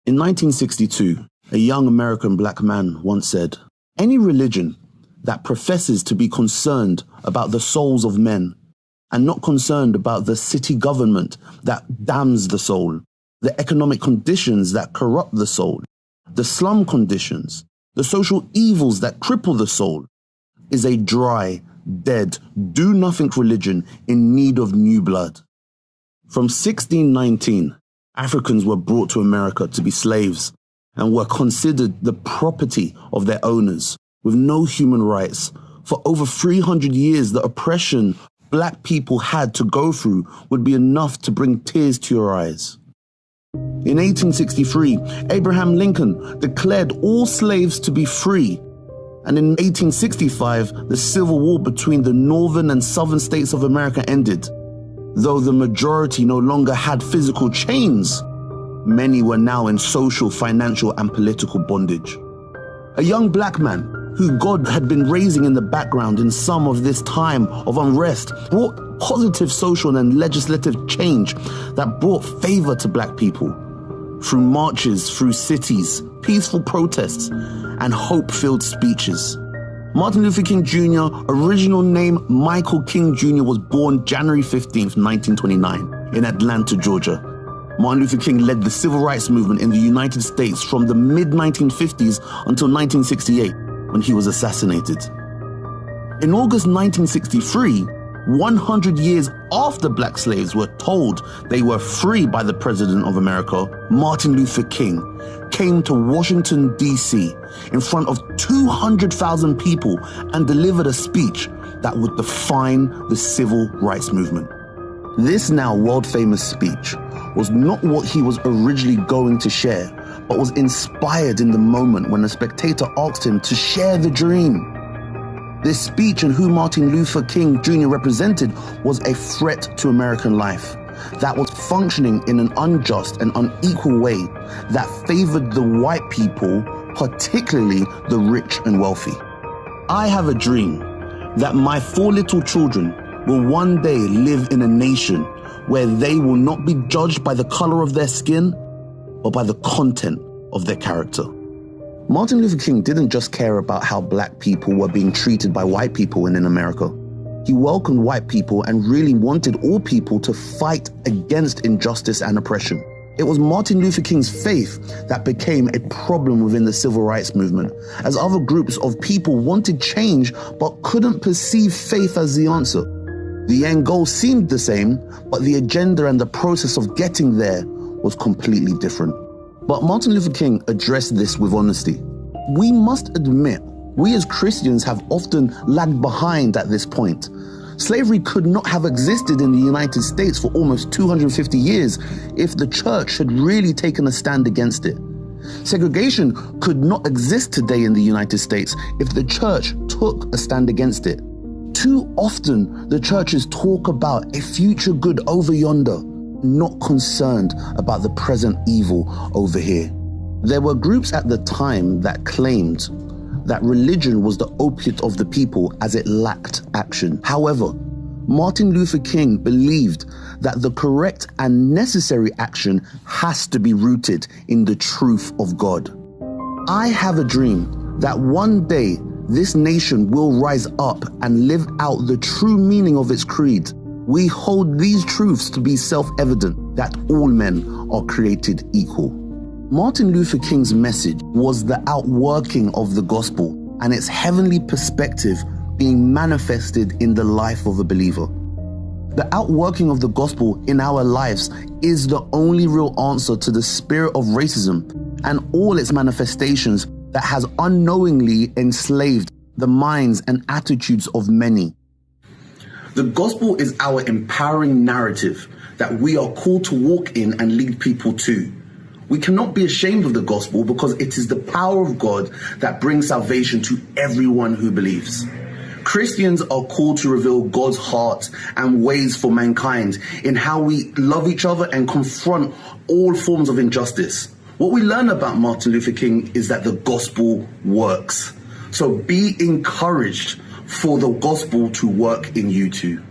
In 1962, a young American black man once said, "Any religion that professes to be concerned about the souls of men and not concerned about the city government that damns the soul, the economic conditions that corrupt the soul, the slum conditions, the social evils that cripple the soul, is a dry, dead, do-nothing religion in need of new blood." From 1619, Africans were brought to America to be slaves and were considered the property of their owners with no human rights. For over 300 years, the oppression black people had to go through would be enough to bring tears to your eyes. In 1863, Abraham Lincoln declared all slaves to be free. And in 1865, the Civil War between the northern and southern states of America ended. Though the majority no longer had physical chains, many were now in social, financial, and political bondage. A young black man who God had been raising in the background in some of this time of unrest brought positive social and legislative change that brought favor to black people through marches through cities, peaceful protests, and hope-filled speeches. Martin Luther King Jr., original name Michael King Jr., was born January 15th, 1929 in Atlanta, Georgia. Martin Luther King led the civil rights movement in the United States from the mid-1950s until 1968, when he was assassinated. In August 1963, 100 years after black slaves were told they were free by the President of America, Martin Luther King came to Washington, D.C. in front of 200,000 people and delivered a speech that would define the civil rights movement. This now world-famous speech was not what he was originally going to share, but was inspired in the moment when a spectator asked him to share the dream. This speech and who Martin Luther King Jr. represented was a threat to American life that was functioning in an unjust and unequal way that favored the white people, particularly the rich and wealthy. I have a dream that my 4 little children will one day live in a nation where they will not be judged by the color of their skin, but by the content of their character. Martin Luther King didn't just care about how black people were being treated by white people in America. He welcomed white people and really wanted all people to fight against injustice and oppression. It was Martin Luther King's faith that became a problem within the civil rights movement, as other groups of people wanted change but couldn't perceive faith as the answer. The end goal seemed the same, but the agenda and the process of getting there was completely different. But Martin Luther King addressed this with honesty. We must admit, we as Christians have often lagged behind at this point. Slavery could not have existed in the United States for almost 250 years if the church had really taken a stand against it. Segregation could not exist today in the United States if the church took a stand against it. Too often, the churches talk about a future good over yonder, not concerned about the present evil over here. There were groups at the time that claimed that religion was the opiate of the people as it lacked action. However, Martin Luther King believed that the correct and necessary action has to be rooted in the truth of God. I have a dream that one day this nation will rise up and live out the true meaning of its creed. We hold these truths to be self-evident, that all men are created equal. Martin Luther King's message was the outworking of the gospel and its heavenly perspective being manifested in the life of a believer. The outworking of the gospel in our lives is the only real answer to the spirit of racism and all its manifestations that has unknowingly enslaved the minds and attitudes of many. The gospel is our empowering narrative that we are called to walk in and lead people to. We cannot be ashamed of the gospel because it is the power of God that brings salvation to everyone who believes. Christians are called to reveal God's heart and ways for mankind in how we love each other and confront all forms of injustice. What we learn about Martin Luther King is that the gospel works. So be encouraged for the gospel to work in you too.